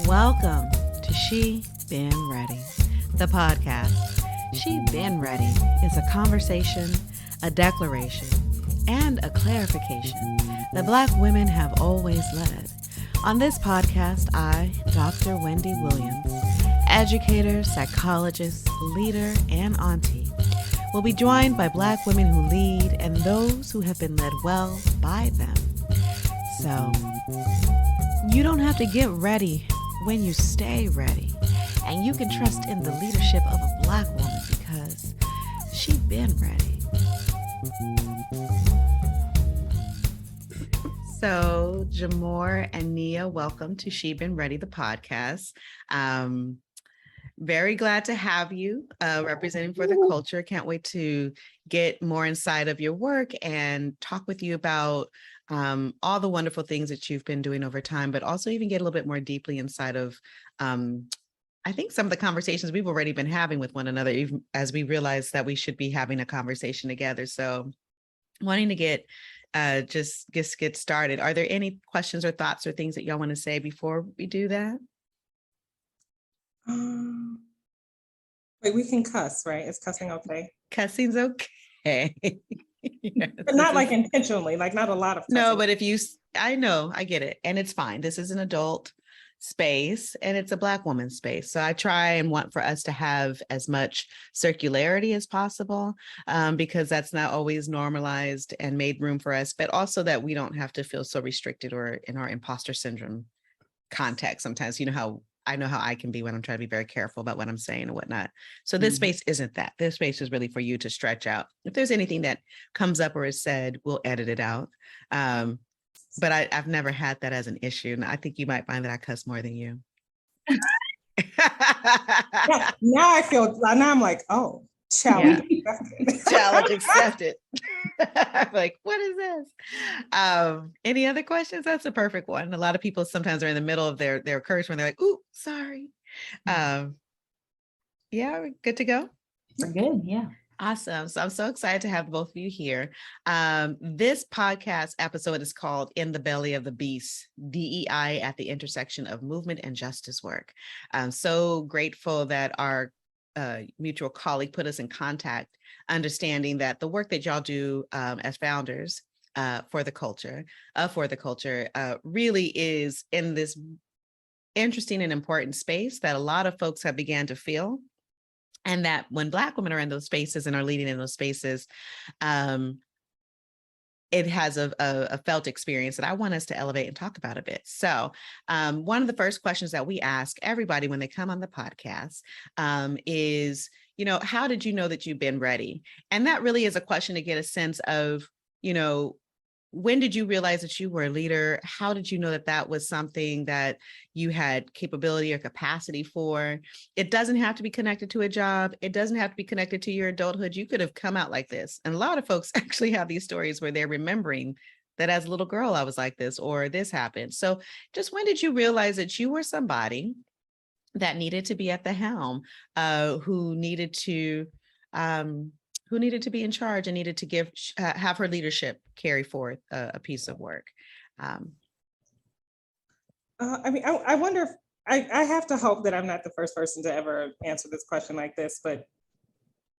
Welcome to She Been Ready, the podcast. She Been Ready is a conversation, a declaration, and a clarification that Black women have always led. On this podcast, I, Dr. Wendi Williams, educator, psychologist, leader, and auntie, will be joined by Black women who lead and those who have been led well by them. So, you don't have to get ready when you stay ready, and you can trust in the leadership of a Black woman because she been ready. So, Jamor and Nia, welcome to She Been Ready, the podcast. Very glad to have you representing for the culture. Can't wait to get more inside of your work and talk with you about all the wonderful things that you've been doing over time, but also even get a little bit more deeply inside of, I think, some of the conversations we've already been having with one another, even as we realize that we should be having a conversation together. So wanting to get started. Are there any questions or thoughts or things that y'all want to say before we do that? Wait, we can cuss, right? Is cussing okay? Cussing's okay. Yes, but not like intentionally, like not a lot of cussing. No, but I know, I get it. And it's fine. This is an adult space and it's a Black woman space. So I try and want for us to have as much circularity as possible, because that's not always normalized and made room for us, but also that we don't have to feel so restricted or in our imposter syndrome context. Sometimes, I know how I can be when I'm trying to be very careful about what I'm saying and whatnot. So this space isn't that. This space is really for you to stretch out. If there's anything that comes up or is said, we'll edit it out. But I've never had that as an issue. And I think you might find that I cuss more than you. Yeah, now I'm like, oh, challenge accepted. Challenge accepted. I'm like, what is this? Any other questions? That's a perfect one. A lot of people sometimes are in the middle of their curse when they're like, ooh, sorry. Yeah, we're good to go? We're good, yeah. Awesome. So I'm so excited to have both of you here. This podcast episode is called In the Belly of the Beast, DEI at the Intersection of Movement and Justice Work. I'm so grateful that our mutual colleague put us in contact, understanding that the work that y'all do as founders for the culture really is in this interesting and important space that a lot of folks have began to feel. And that when Black women are in those spaces and are leading in those spaces, it has a felt experience that I want us to elevate and talk about a bit. So one of the first questions that we ask everybody when they come on the podcast is, how did you know that you've been ready? And that really is a question to get a sense of, when did you realize that you were a leader? How did you know that that was something that you had capability or capacity for? It doesn't have to be connected to a job. It doesn't have to be connected to your adulthood. You could have come out like this. And a lot of folks actually have these stories where they're remembering that as a little girl, I was like this, or this happened. So just when did you realize that you were somebody that needed to be at the helm, who needed to be in charge and needed to have her leadership carry forth a piece of work? I wonder if I have to hope that I'm not the first person to ever answer this question like this, but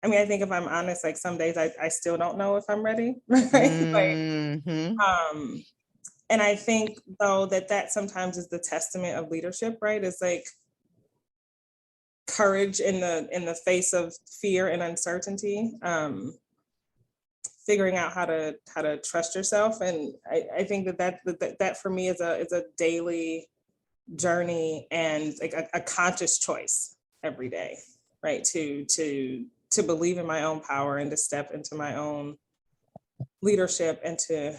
I think if I'm honest, like some days I still don't know if I'm ready, right? Mm-hmm. And I think though that sometimes is the testament of leadership, right? It's like courage in the face of fear and uncertainty, figuring out how to trust yourself. And I think that for me is a daily journey and like a conscious choice every day, right? To believe in my own power and to step into my own leadership and to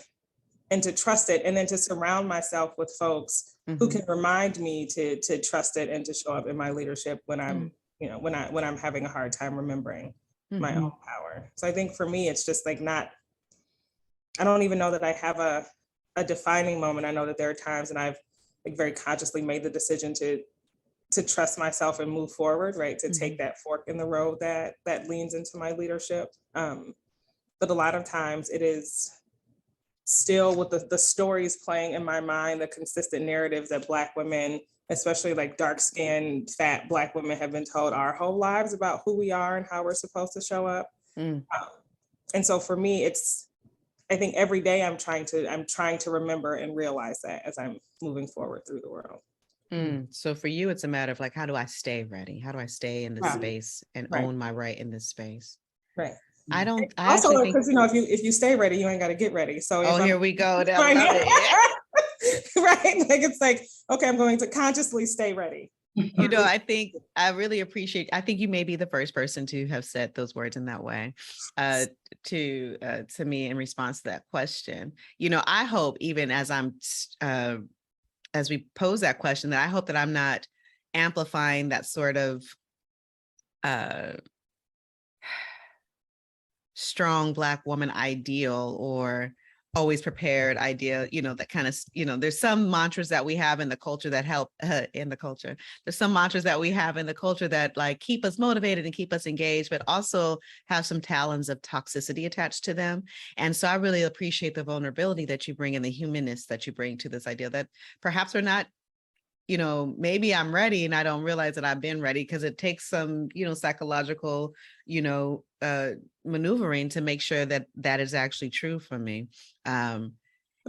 trust it, and then to surround myself with folks who can remind me to trust it and to show up in my leadership when I'm, when I'm having a hard time remembering my own power. So I think for me, it's just like I don't even know that I have a defining moment. I know that there are times and I've like very consciously made the decision to trust myself and move forward, right? To take that fork in the road that leans into my leadership. But a lot of times it is still with the stories playing in my mind, the consistent narratives that Black women especially like dark-skinned, fat Black women have been told our whole lives about who we are and how we're supposed to show up. And so for me, I think every day I'm trying to remember and realize that as I'm moving forward through the world. So for you, it's a matter of like, how do I stay ready? How do I stay in this space and own my right in this space? Right. I also actually because if you stay ready, you ain't got to get ready. So here we go. Right, like it's like, okay, I'm going to consciously stay ready. I think I really appreciate, I think you may be the first person to have said those words in that way to me in response to that question. I hope even as we pose that question, that I hope that I'm not amplifying that sort of strong Black woman ideal or always prepared idea, that kind of, there's some mantras that we have in the culture that help in the culture. There's some mantras that we have in the culture that like keep us motivated and keep us engaged, but also have some talons of toxicity attached to them. And so I really appreciate the vulnerability that you bring and the humanness that you bring to this idea that perhaps we're not, maybe I'm ready and I don't realize that I've been ready, because it takes some, psychological, maneuvering to make sure that that is actually true for me. But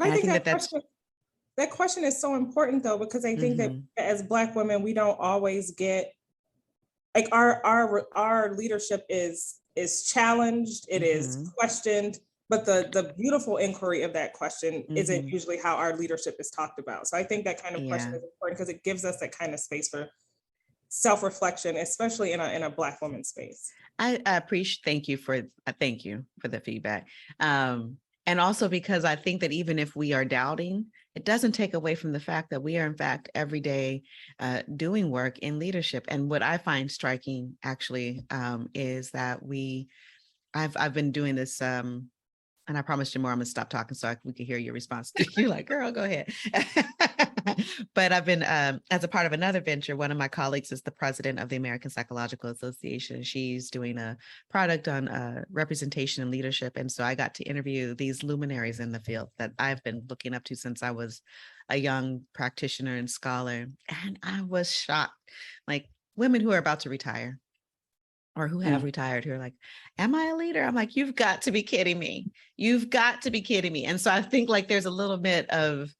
I think that question is so important though, because I think that as Black women, we don't always get, like our leadership is challenged, it is questioned, but the beautiful inquiry of that question isn't usually how our leadership is talked about. So I think that kind of question is important because it gives us that kind of space for self-reflection, especially in a Black woman space. I appreciate, thank you for the feedback. And also because I think that even if we are doubting, it doesn't take away from the fact that we are in fact every day doing work in leadership. And what I find striking actually is that I've been doing this, and I promised Jamor I'm gonna stop talking so we can hear your response. You're like, girl, go ahead. But I've been, as a part of another venture, one of my colleagues is the president of the American Psychological Association. She's doing a product on representation and leadership. And so I got to interview these luminaries in the field that I've been looking up to since I was a young practitioner and scholar. And I was shocked, like women who are about to retire or who have retired, who are like, am I a leader? I'm like, you've got to be kidding me. You've got to be kidding me. And so I think like there's a little bit of,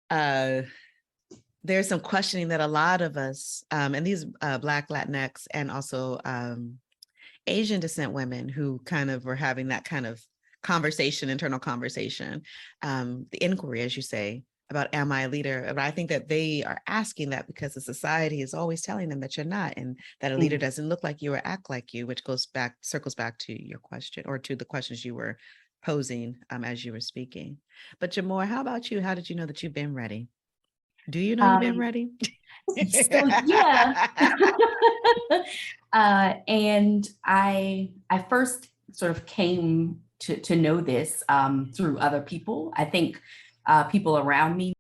there's some questioning that a lot of us, and these Black, Latinx, and also Asian descent women who kind of were having that kind of conversation, internal conversation, the inquiry, as you say, about am I a leader? But I think that they are asking that because the society is always telling them that you're not, and that a leader doesn't look like you or act like you, which circles back to your question or to the questions you were posing as you were speaking. But Jamor, how about you? How did you know that you've been ready? Do you know you've been ready? So, yeah. And I first sort of came to know this through other people. I think people around me